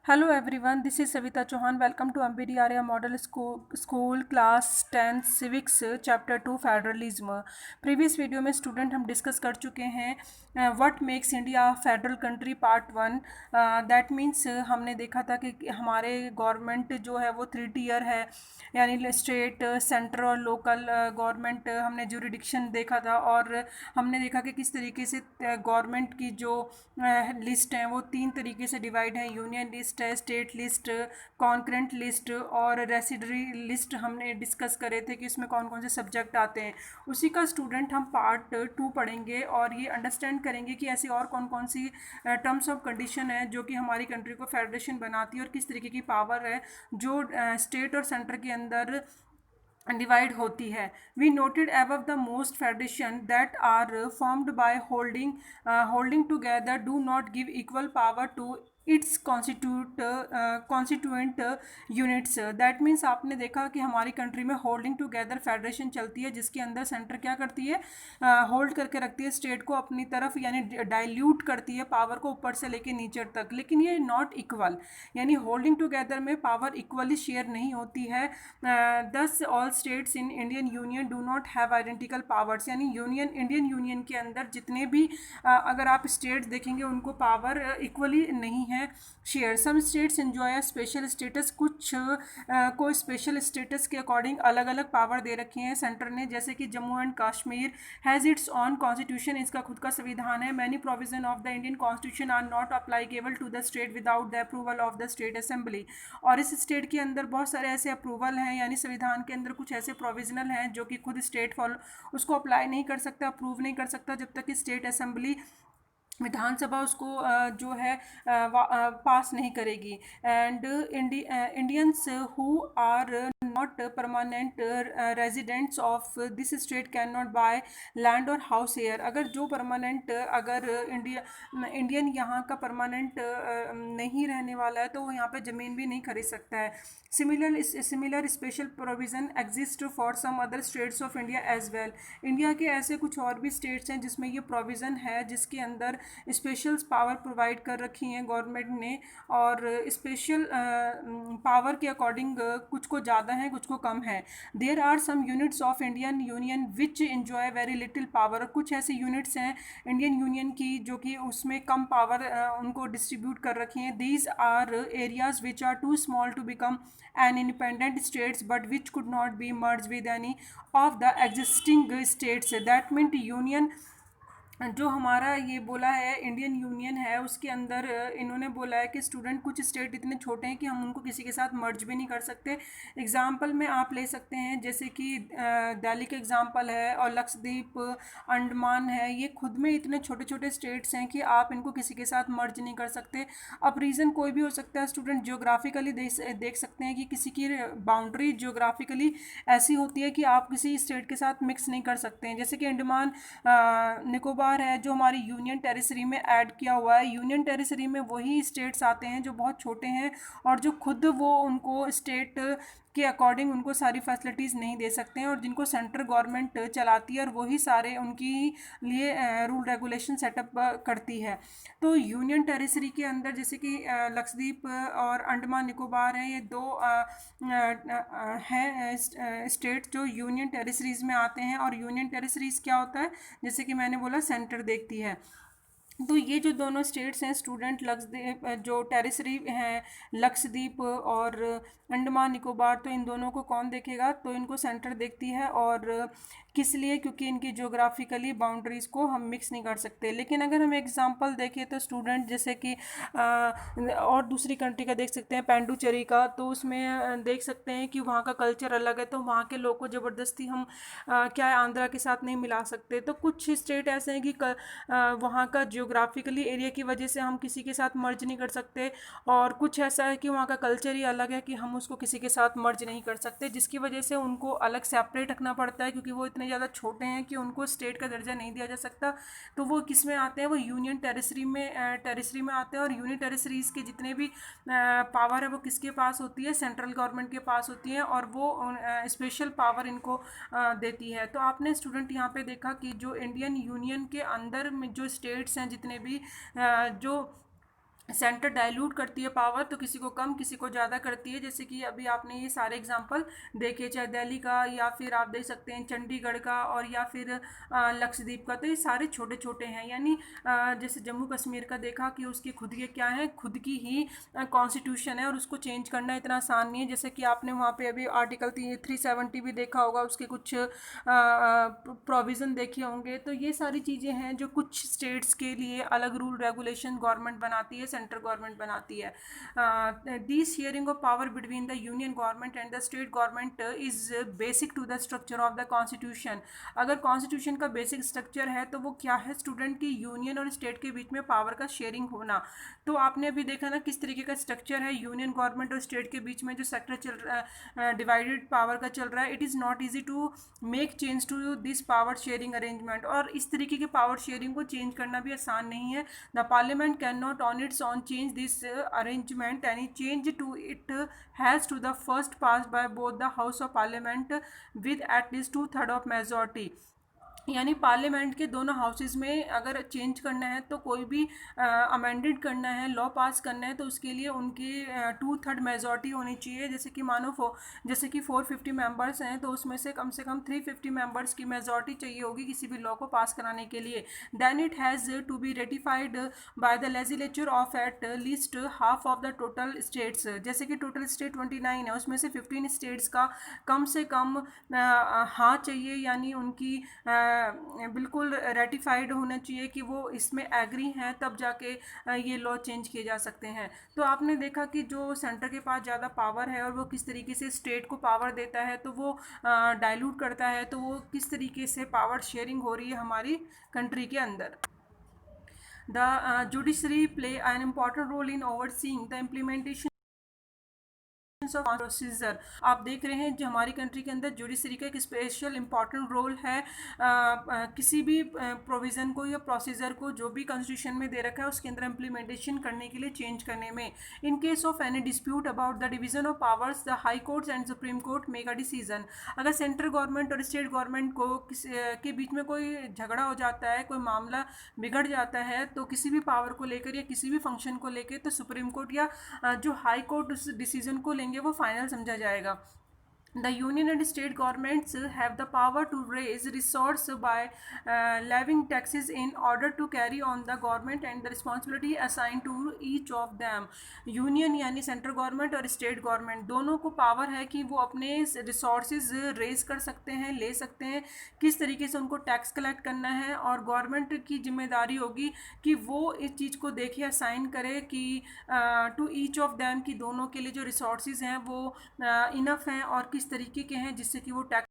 Hello everyone, this is Savita Chauhan. Welcome to Ambedi Arya Model School Class 10 Civics Chapter 2 Federalism. Previous video में student हम discuss कर चुके हैं what makes India federal country part 1. That means हमने देखा था कि हमारे गवर्नमेंट जो है वो 3 टीयर है, यानी स्टेट, सेंटर और लोकल गवर्नमेंट. हमने ज्यूरिडिक्शन देखा था और हमने देखा कि किस तरीके से गवर्नमेंट की जो लिस्ट हैं वो 3 तरीके से डिवाइड है. यूनियन लिस्ट है, स्टेट लिस्ट, कॉन्करेंट लिस्ट और रेसिडरी लिस्ट हमने डिस्कस करे थे कि इसमें कौन कौन से सब्जेक्ट आते हैं. उसी का स्टूडेंट हम पार्ट 2 पढ़ेंगे और ये अंडरस्टैंड करेंगे कि ऐसी और कौन कौन सी टर्म्स ऑफ कंडीशन है जो कि हमारी कंट्री को फेडरेशन बनाती है और किस तरीके की पावर है जो स्टेट और सेंटर के अंदर डिवाइड होती है. We noted above the most federation that are formed by holding together do not give equal power to it's constituent units. That means आपने देखा कि हमारी कंट्री में होल्डिंग टुगेदर फेडरेशन चलती है जिसके अंदर सेंटर क्या करती है, होल्ड करके रखती है स्टेट को अपनी तरफ, यानी डाइल्यूट करती है पावर को ऊपर से लेके नीचे तक. लेकिन ये नॉट इक्वल, यानी होल्डिंग टुगेदर में पावर इक्वली शेयर नहीं होती है. दस all states in Indian union do not have identical powers, यानी इंडियन यूनियन के अंदर जितने भी अगर आप स्टेट्स देखेंगे उनको पावर इक्वली नहीं है share. Some states enjoy special status, कुछ को स्पेशल स्टेटस के अकॉर्डिंग अलग अलग पावर दे रखी है सेंटर ने, जैसे कि Jammu and Kashmir has its own constitution, इसका खुद का संविधान है. Many provision of the Indian constitution are not applicable to the state without the approval of the state assembly. और इस स्टेट के अंदर बहुत सारे ऐसे अप्रूवल हैं, यानी संविधान के अंदर कुछ ऐसे प्रोविजनल हैं जो कि खुद स्टेट फॉलो उसको अप्लाई नहीं कर सकता, अप्रूव नहीं कर सकता जब तक कि स्टेट असेंबली, विधानसभा उसको जो है पास नहीं करेगी. And Indians who are not permanent residents of this state can not buy land or house here. अगर जो परमानेंट, अगर इंडियन यहाँ का परमानेंट नहीं रहने वाला है तो वो यहाँ पे ज़मीन भी नहीं खरीद सकता है. Similar special provision exist for some other states of India as well. India के ऐसे कुछ और भी स्टेट्स हैं जिसमें ये प्रोविज़न है, जिसके अंदर स्पेशल पावर प्रोवाइड कर रखी हैं गवर्नमेंट ने, और स्पेशल पावर के अकॉर्डिंग कुछ को ज़्यादा है कुछ को कम है. There are some units of Indian union which enjoy very little power. कुछ ऐसे यूनिट्स हैं इंडियन यूनियन की जो कि उसमें कम पावर उनको डिस्ट्रीब्यूट कर रखी हैं. These are areas which are too small to become an independent states but which could not be merge with any of the existing states. That mean union जो हमारा ये बोला है इंडियन यूनियन है उसके अंदर इन्होंने बोला है कि स्टूडेंट कुछ स्टेट इतने छोटे हैं कि हम उनको किसी के साथ मर्ज भी नहीं कर सकते. एग्जांपल में आप ले सकते हैं जैसे कि दिल्ली का एग्जांपल है और लक्षद्वीप, अंडमान है. ये खुद में इतने छोटे छोटे स्टेट्स हैं कि आप इनको किसी के साथ मर्ज नहीं कर सकते. अब रीज़न कोई भी हो सकता है. स्टूडेंट जियोग्राफिकली देख सकते हैं कि किसी की बाउंड्री जियोग्राफिकली ऐसी होती है कि आप किसी स्टेट के साथ मिक्स नहीं कर सकते हैं. जैसे कि अंडमान निकोबार है जो हमारी यूनियन टेरिटरी में ऐड किया हुआ है. यूनियन टेरिटरी में वही स्टेट्स आते हैं जो बहुत छोटे हैं और जो खुद वो उनको स्टेट के अकॉर्डिंग उनको सारी फैसिलिटीज़ नहीं दे सकते हैं और जिनको सेंट्रल गवर्नमेंट चलाती है और वही सारे उनकी लिए रूल रेगुलेशन सेटअप करती है. तो यूनियन टेरिटरी के अंदर जैसे कि लक्षद्वीप और अंडमान निकोबार हैं, ये दो हैं स्टेट जो यूनियन टेरिटरीज़ में आते हैं. और यूनियन टेरिटरीज़ क्या होता है, जैसे कि मैंने बोला सेंटर देखती है. तो ये जो दोनों स्टेट्स हैं स्टूडेंट, लक्षद्वीप जो टेरिटरी हैं लक्षद्वीप और अंडमान निकोबार, तो इन दोनों को कौन देखेगा, तो इनको सेंटर देखती है. और किस लिए, क्योंकि इनकी ज्योग्राफिकली बाउंड्रीज़ को हम मिक्स नहीं कर सकते. लेकिन अगर हम एग्जांपल देखें तो स्टूडेंट जैसे कि और दूसरी कंट्री का देख सकते हैं पांडुचेरी का, तो उसमें देख सकते हैं कि वहाँ का कल्चर अलग है, तो वहाँ के लोग को ज़बरदस्ती हम क्या है आंध्रा के साथ नहीं मिला सकते. तो कुछ स्टेट ऐसे हैं कि वहाँ का जियोग्राफिकली एरिया की वजह से हम किसी के साथ मर्ज नहीं कर सकते, और कुछ ऐसा है कि वहाँ का कल्चर ही अलग है कि हम उसको किसी के साथ मर्ज नहीं कर सकते, जिसकी वजह से उनको अलग सेपरेट रखना पड़ता है क्योंकि वो इतने ज़्यादा छोटे हैं कि उनको स्टेट का दर्जा नहीं दिया जा सकता. तो वो किस में आते हैं, वो यूनियन टेरिटरी में आते हैं. और यूनियन टेरिटरीज़ के जितने भी पावर है वो किसके पास होती है, सेंट्रल गवर्नमेंट के पास होती है, और वो स्पेशल पावर इनको देती है. तो आपने स्टूडेंट यहाँ पे देखा कि जो इंडियन यूनियन के अंदर में जो स्टेट्स हैं जितने भी जो सेंटर डाइल्यूट करती है पावर, तो किसी को कम किसी को ज़्यादा करती है। जैसे कि अभी आपने ये सारे एग्जांपल देखे, चाहे दिल्ली का या फिर आप देख सकते हैं चंडीगढ़ का और या फिर लक्षद्वीप का, तो ये सारे छोटे छोटे हैं। यानी जैसे जम्मू कश्मीर का देखा कि उसकी खुद के क्या है, खुद की ही कॉन्स्टिट्यूशन है और उसको चेंज करना इतना आसान नहीं है। जैसे कि आपने वहाँ पे अभी आर्टिकल 370 भी देखा होगा, उसके कुछ प्रोविज़न देखे होंगे। तो ये सारी चीज़ें हैं जो कुछ स्टेट्स के लिए अलग रूल रेगुलेशन गवर्नमेंट बनाती है, सेंट्रल गवर्नमेंट बनाती है। The sharing of power between the union government and the state government is basic to the structure of the constitution. अगर कॉन्स्टिट्यूशन का बेसिक स्ट्रक्चर है तो वो क्या है, स्टूडेंट की यूनियन और स्टेट के बीच में पावर का शेयरिंग होना। तो आपने अभी देखा ना किस तरीके का स्ट्रक्चर है यूनियन गवर्नमेंट और स्टेट के बीच में, जो सेक्टर चल रहा है डिवाइडेड पावर का चल रहा है। It is not easy to make change to this power sharing arrangement, और इस तरीके के पावर शेयरिंग को चेंज करना भी आसान नहीं है। The parliament can not on its own change this arrangement, any change to it has to the first pass by both the house of parliament with at least 2/3 of majority. यानी parliament के दोनों houses में अगर change करना है तो कोई भी अमेंडेड करना है, लॉ पास करना है, तो उसके लिए उनकी 2/3 मेजॉरिटी होनी चाहिए। जैसे कि मानो जैसे कि 450 मेंबर्स हैं तो उसमें से कम 350 मेंबर्स की मेजॉरिटी चाहिए होगी किसी भी लॉ को पास कराने के लिए। Then it has to be ratified by the legislature of at least half of the total states. जैसे कि टोटल स्टेट 29 है, उसमें से 15 स्टेट्स का कम से कम हाँ चाहिए, यानी उनकी बिल्कुल रेटिफाइड होना चाहिए कि वो इसमें एग्री हैं, तब जाके ये लॉ चेंज किए जा सकते हैं। तो आपने देखा कि जो सेंटर के पास ज़्यादा पावर है और वो किस तरीके से स्टेट को पावर देता है, तो वो डाइल्यूट करता है, तो वो किस तरीके से पावर शेयरिंग हो रही है हमारी कंट्री के अंदर। The judiciary play an important role in overseeing the implementation procedure. आप देख रहे हैं जो हमारी कंट्री के अंदर जुडिशरी का एक स्पेशल इंपॉर्टेंट रोल है। किसी भी प्रोविज़न को या प्रोसीजर को जो भी कॉन्स्टिट्यूशन में दे रखा है उसके अंदर इम्प्लीमेंटेशन करने के लिए, चेंज करने में। In case of any dispute about the division of powers the high courts and supreme court make a decision. अगर सेंट्रल गवर्नमेंट और स्टेट गवर्नमेंट को के बीच में कोई झगड़ा हो जाता है, कोई मामला बिगड़ जाता है, तो किसी भी पावर को लेकर या किसी भी फंक्शन को लेकर, तो सुप्रीम कोर्ट या जो हाई कोर्ट उस डिसीजन को लेंगे वो फाइनल समझा जाएगा। The union and state governments have the power to raise resource by levying taxes in order to carry on the government and the responsibility assigned to each of them. Union यानी central government और state government दोनों को power है कि वो अपने resources raise कर सकते हैं, ले सकते हैं, किस तरीके से उनको टैक्स कलेक्ट करना है। और गवर्नमेंट की जिम्मेदारी होगी कि वो इस चीज़ को देखे, असाइन करे कि टू ईच ऑफ दैम, कि दोनों के लिए जो रिसोर्सेज हैं वो इनफ हैं और किस तरीके के हैं जिससे कि वो टैक्स।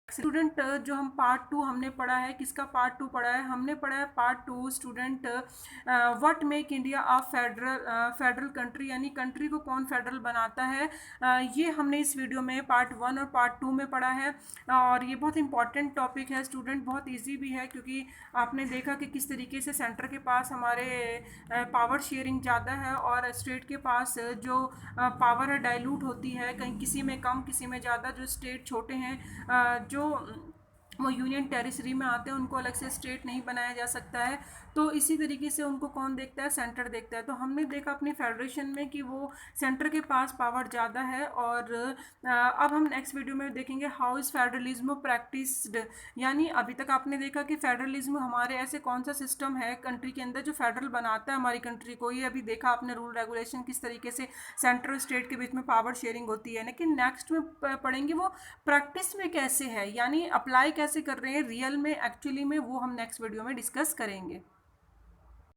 स्टूडेंट जो हम पार्ट 2 हमने पढ़ा है, किसका पार्ट 2 पढ़ा है, हमने पढ़ा है part 2 student what make India a federal country, यानी कंट्री को कौन फेडरल बनाता है। ये हमने इस वीडियो में पार्ट 1 और पार्ट 2 में पढ़ा है। और ये बहुत इंपॉर्टेंट टॉपिक है स्टूडेंट, बहुत ईजी भी है, क्योंकि आपने देखा कि किस तरीके से सेंटर के पास हमारे पावर शेयरिंग ज़्यादा है और स्टेट के पास जो पावर है डाइल्यूट होती है, कहीं किसी में कम किसी में ज़्यादा। जो स्टेट छोटे हैं, जो वो यूनियन टेरिटरी में आते हैं, उनको अलग से स्टेट नहीं बनाया जा सकता है। तो इसी तरीके से उनको कौन देखता है, सेंटर देखता है। तो हमने देखा अपनी फेडरेशन में कि वो सेंटर के पास पावर ज़्यादा है। और अब हम नेक्स्ट वीडियो में देखेंगे हाउ इज़ फेडरलिज्म प्रैक्टिस्ड, यानी अभी तक आपने देखा कि फेडरलिज्म हमारे ऐसे कौन सा सिस्टम है कंट्री के अंदर जो फेडरल बनाता है हमारी कंट्री को। ये अभी देखा आपने रूल रेगुलेशन किस तरीके से सेंटर और स्टेट के बीच में पावर शेयरिंग होती है। लेकिन नेक्स्ट में पढ़ेंगे वो प्रैक्टिस में कैसे है, यानी अप्लाई कैसे कर रहे हैं रियल में, एक्चुअली में, वो हम नेक्स्ट वीडियो में डिस्कस करेंगे।